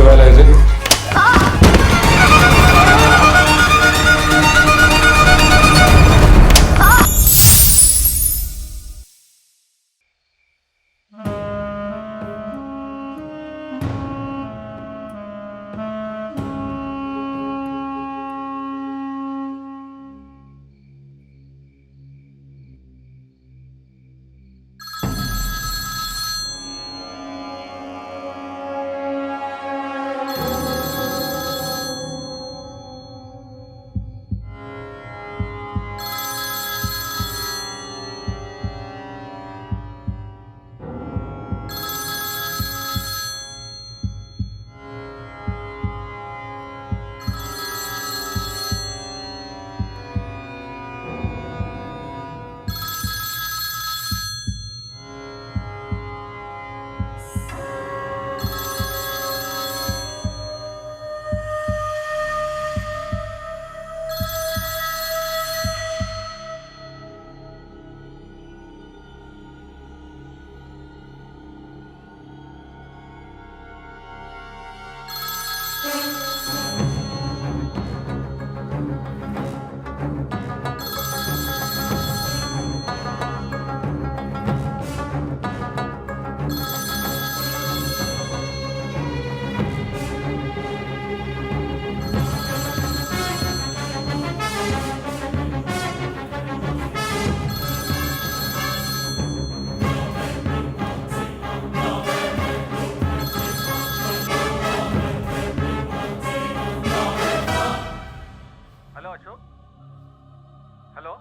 கொஞ்சம் வேலை இது. ஹலோ,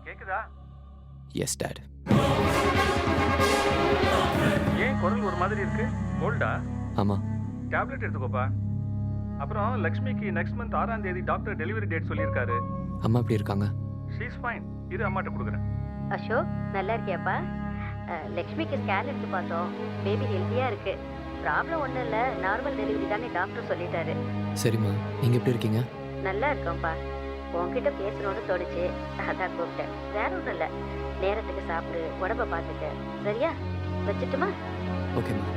கேக்குதா? Yes dad. ஏன் குரல் ஒரு மாதிரி இருக்கு? கோல்டா? ஆமா. டேப்லெட் எடுத்துக்கோப்பா. அப்புறம் லக்ஷ்மிக்கு நெக்ஸ்ட் மந்த் 6ஆம் தேதி டாக்டர் டெலிவரி டேட் சொல்லியிருக்காரு. அம்மா எப்படி இருக்காங்க? She is fine. இது அம்மாட்ட கொடுக்குறேன். அசோக் நல்லா இருக்கியாப்பா? லக்ஷ்மிக்கு ஸ்கேன் எடுத்து பார்த்தோம். பேபி ஹெல்த்தியா இருக்கு. ப்ராப்ளம் ஒன்றும் இல்லை, நார்மல் டெலிவரி தானே டாக்டர் சொல்லிட்டாரு. சரிம்மா, நீங்க எப்படி இருக்கீங்க? நல்லா இருக்கோம்ப்பா. உன்கிட்ட பேசணும்னு தோணுச்சு, அதான் கூப்பிட்டேன். வேற ஒன்றும் இல்லை, நேரத்துக்கு சாப்பிடு, உடம்ப பார்த்துக்க. சரியா? வச்சுட்டுமா? ஓகேம்மா.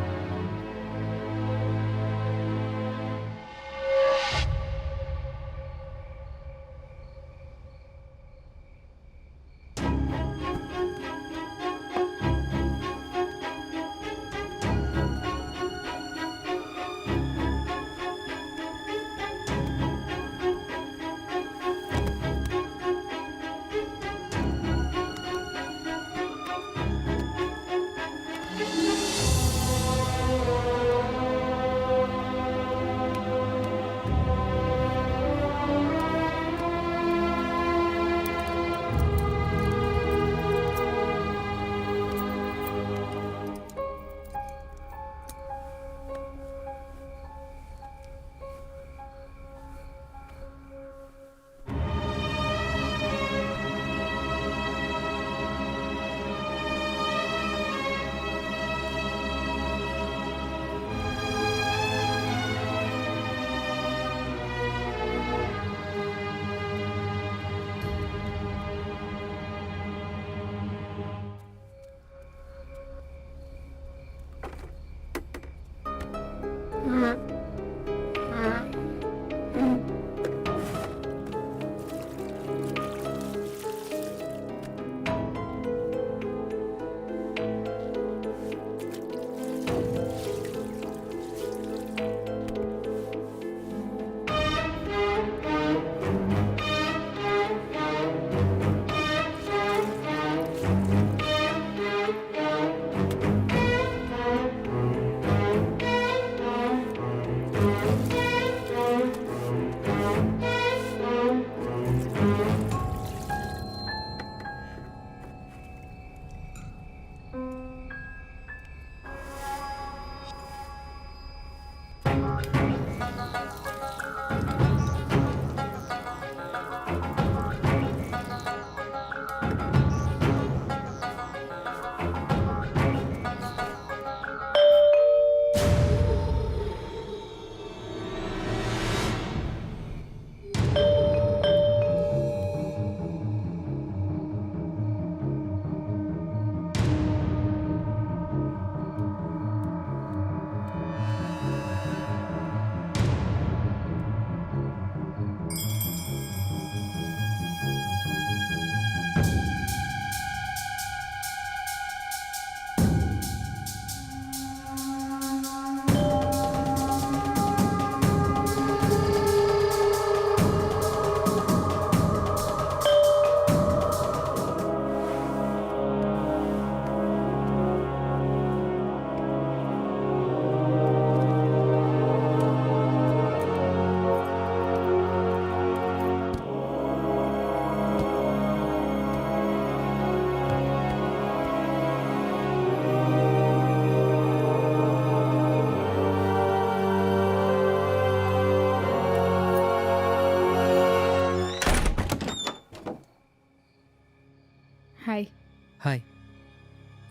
ஹாய்,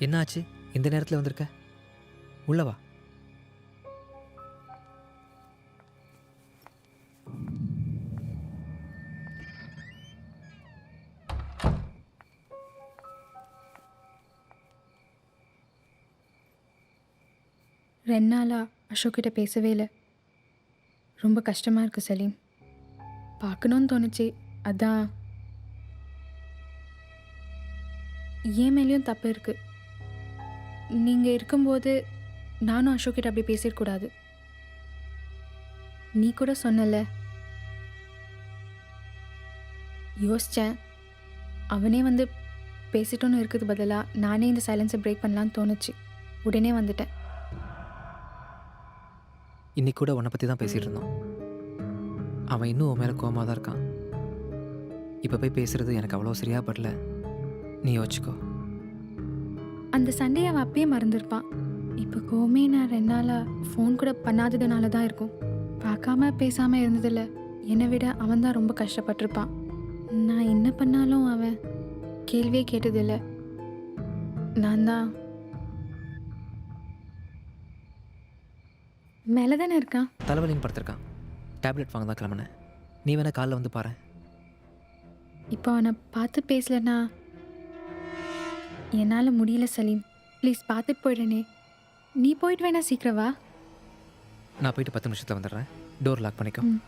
என்ன ஆச்சு? இந்த நேரத்தில் வந்திருக்க? உள்ள வா. ரெண்டு நாளாக அசோக் கிட்ட பேசவே இல்லை. ரொம்ப கஷ்டமாக இருக்குது சலீம். பார்க்கணுன்னு தோணுச்சு, அதான். ஏன் மேலேயும் தப்பு இருக்குது. நீங்கள் இருக்கும்போது நானும் அசோக் கிட்ட அப்படி பேசிடக்கூடாது. நீ கூட சொன்னல, யோசித்தேன். அவனே வந்து பேசிட்டோன்னு இருக்குது பதிலாக நானே இந்த சைலன்ஸை பிரேக் பண்ணலான்னு தோணுச்சு. உடனே வந்துட்டேன். இன்னைக்கு கூட உன்னை பற்றி தான் பேசிகிட்டு இருந்தோம். அவன் இன்னும் உன் மேலே கோவமாக தான் இருக்கான். இப்போ போய் பேசுகிறது எனக்கு அவ்வளோ சரியாக படல. நீ யோசிச்சுக்கோ. அந்த சண்டையை அவன் அப்பயே மறந்துருப்பான். இப்போ கோமே நான் 2 நாளாக ஃபோன் கூட பண்ணாததுனால தான் இருக்கும். பார்க்காம பேசாமல் இருந்ததில்ல. என்னை விட அவன் தான் ரொம்ப கஷ்டப்பட்டிருப்பான். நான் என்ன பண்ணாலும் அவன் கேள்வியே கேட்டதில்லை. நான் தான் மேலே தானே இருக்கான். தலைவலின்னு படுத்திருக்கான். டேப்லெட் வாங்க தான் கிளம்புனேன். நீ வேணா காலைல வந்து பாரு. இப்போ அவனை பார்த்து பேசலன்னா என்னால் முடியல சலீம். ப்ளீஸ் பார்த்துட்டு போயிடுறேனே. நீ போயிட்டு வேணா சீக்கிரம் வா. நான் போயிட்டு 10 நிமிஷத்தில் வந்துடுறேன். டோர் லாக் பண்ணிக்கோ. ம்.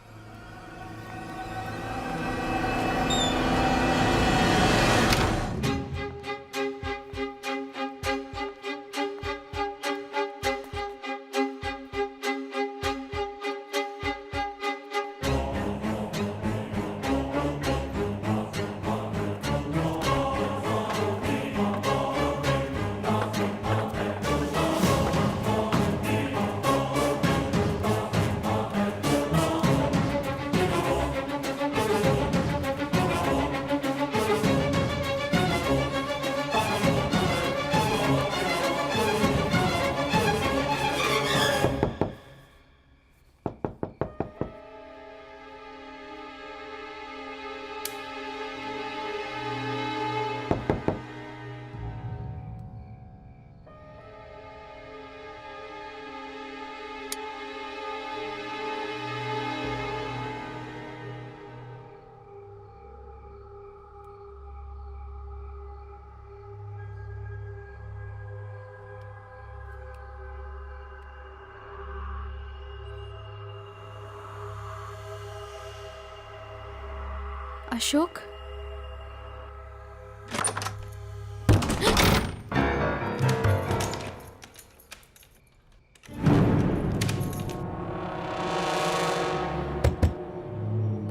அசோக்,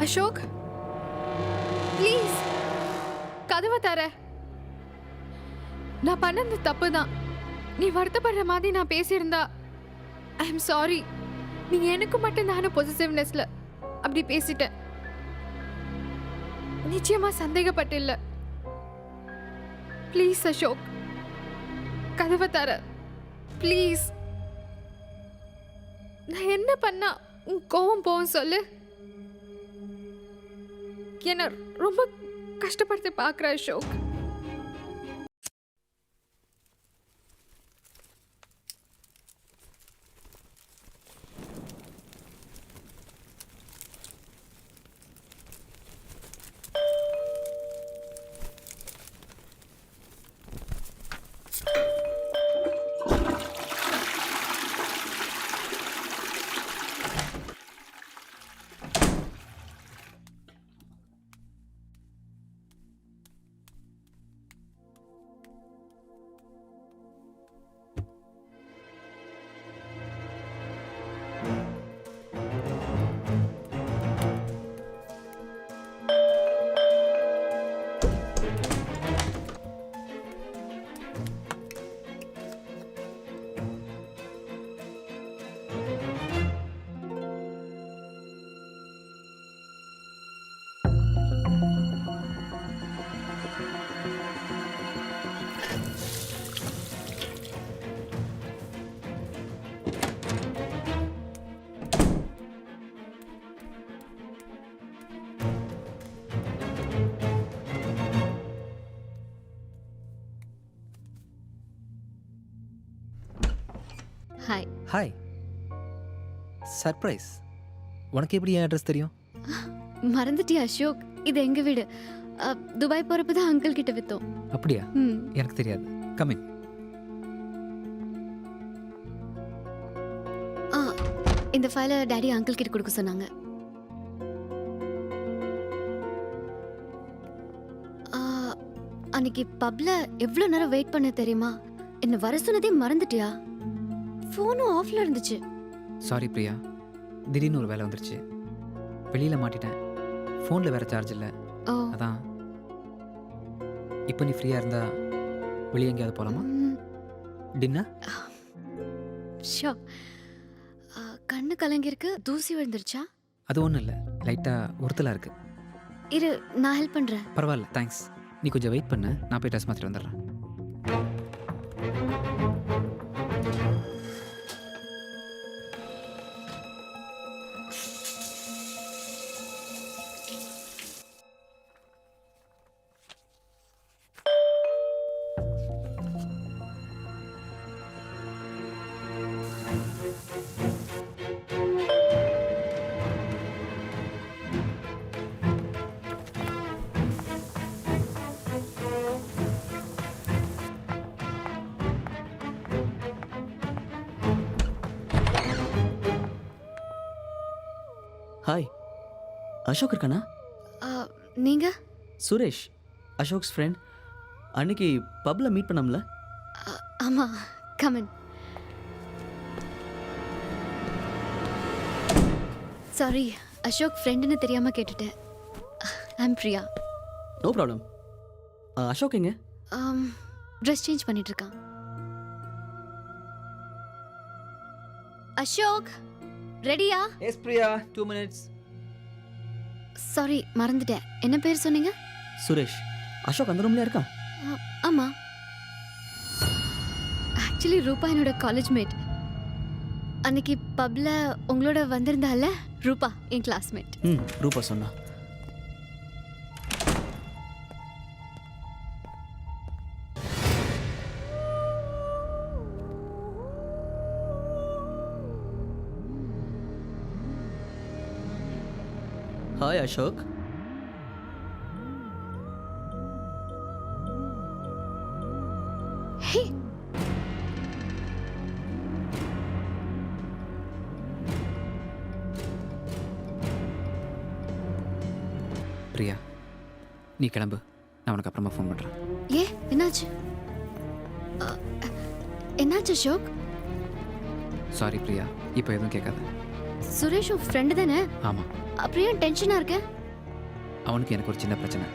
அசோக் ப்ளீஸ் கதவை தர. நான் பண்ணது தப்பு தான். நீ வருத்தப்படுற மாதிரி நான் பேசியிருந்தா ஐ எம் சாரி. நீ எனக்கு மட்டும் நானும் பொசிட்டிவ்னஸ்ல அப்படி பேசிட்டேன். நிச்சயமா சந்தேகப்பட்டில்ல. ப்ளீஸ் அசோக், கதவை தர ப்ளீஸ். நான் என்ன பண்ணா உன் கோவம் போவும் சொல்லு. என்ன ரொம்ப கஷ்டப்படுத்த பார்க்குற அசோக். ஹாய். சர்ப்ரைஸ். உனக்கு எப்படி என் அட்ரஸ் தெரியும்? மறந்துட்டியா அசோக்? இது எங்க வீடு. துபாய் போறப்ப தான் அங்கிள் கிட்ட வித்தோம். அப்படியா? ம். எனக்கு தெரியாது. கமிங். இந்த ஃபைலை டாடி அங்கிள் கிட்ட கொடுக்க சொன்னாங்க. அன்னைக்கு பப்ல எவ்வளோ நேரம் வெயிட் பண்ண தெரியுமா? என்ன வர சொன்னதே மறந்துட்டியா? ஃபோனும் ஆஃப்ல இருந்துச்சு. சாரி பிரியா, திடீர்னு ஒரு வேலை வந்துருச்சு, வெளியில் மாட்டிட்டேன். ஃபோனில் வேறு சார்ஜ் இல்லை, ஓ. அதான். இப்போ நீ ஃப்ரீயாக இருந்தா வெளியே எங்கேயாவது போகலாமா? டின்னர்? ஷோ. கண்ணு கலங்கிருக்கு. தூசி விழுந்துருச்சா? அது ஒன்றும் இல்லை, லைட்டாக உறுத்தலாக இருக்குது. இரு, நான் ஹெல்ப் பண்றேன். பரவாயில்ல, தேங்க்ஸ். நீ கொஞ்சம் வெயிட் பண்ணு, நான் போய் ட்ரெஸ் மாற்றிட்டு வந்துடுறேன். ஹாய், அசோக் இருக்கானா? நீங்க? சுரேஷ், அசோக்ஸ் ஃப்ரெண்ட். அன்னைக்கு பப்பில் மீட் பண்ணோம்ல? ஆமா, கமன். சாரி, அசோக் ஃப்ரெண்டுன்னு தெரியாம கேட்டுட்டேன். I'm Priya. No problem. Ashok எங்க? ட்ரெஸ் சேஞ்ச் பண்ணிட்டு இருக்கான். அசோக் ரெடியா? S Priya, 2 minutes. சாரி, மறந்துட்டேன். என்ன பேர் சொன்னீங்க? சுரேஷ். அசோக் அந்த ரூம்ல இருக்கான்? ஆமா. ஆக்சுவலி ரூபா என்னோட காலேஜ் மேட். அன்னைக்கு பப்ல உங்களோட வந்திருந்தால ரூபா, என் கிளாஸ்மேட். ரூபா சொன்னா. ஹாய் அசோக். ஹே, பிரியா, நீ கிளம்பு, நான் உனக்கு அப்புறமா ஃபோன் பண்ணுறேன். ஏ என்னாச்சு? என்னாச்சு அசோக்? சாரி பிரியா, இப்போ எதுவும் கேட்காத. சுரேஷ் உன் ஃப்ரெண்டு தானே? ஆமாம், அப்புறம் ஏன் டென்ஷனா இருக்க? அவனுக்கு எனக்கு ஒரு சின்ன பிரச்சனை,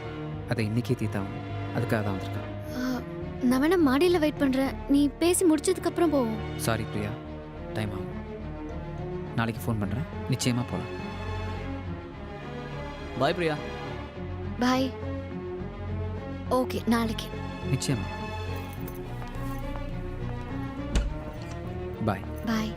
அதை இன்னைக்கே தீர்த்தாகும், அதுக்காக தான் வந்திருக்கான். நான் வேணா மாடியில் வெயிட் பண்றேன். நீ பேசி முடிச்சதுக்கு அப்புறம் போவோம். சாரி பிரியா, டைம் ஆகும். நாளைக்கு ஃபோன் பண்ணுறேன், நிச்சயமாக போகலாம். பாய் பிரியா. பாய். ஓகே, நாளைக்கு. நிச்சயமா. பாய். பாய்.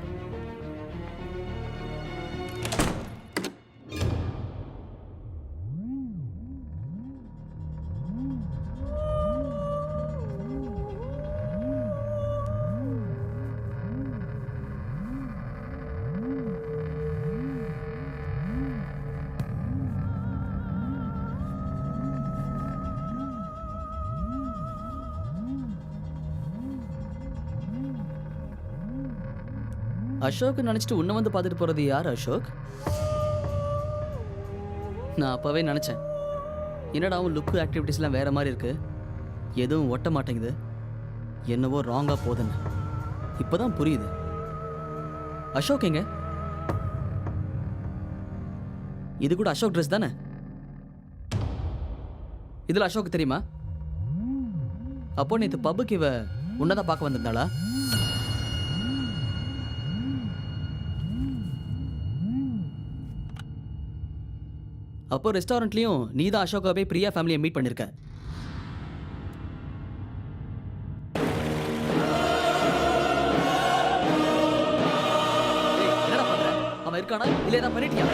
அசோக் நினச்சிட்டு உன்னை வந்து பார்த்துட்டு போகிறது யார் அசோக்? நான் அப்போவே நினச்சேன், என்னடா அவன் லுக்கு ஆக்டிவிட்டீஸ்லாம் வேறு மாதிரி இருக்கு, எதுவும் ஒட்ட மாட்டேங்குது, என்னவோ ராங்காக போகுதுன்னு. இப்போ தான் புரியுது. அசோக் எங்க? இது கூட அசோக் ட்ரெஸ் தானே? இதில் அசோக் தெரியுமா? அப்போ நேற்று பப்புக்கு இவ உன்னதான் பார்க்க வந்திருந்தாளா? அப்போ ரெஸ்டாரண்ட்லேயும் நீ தான் அசோக்கா போய் பிரியா ஃபேமிலியை மீட் பண்ணியிருக்க. என்னடா பண்ற? அவன் இருக்கானா இல்லை ஏதாவது பண்ணிட்டியா?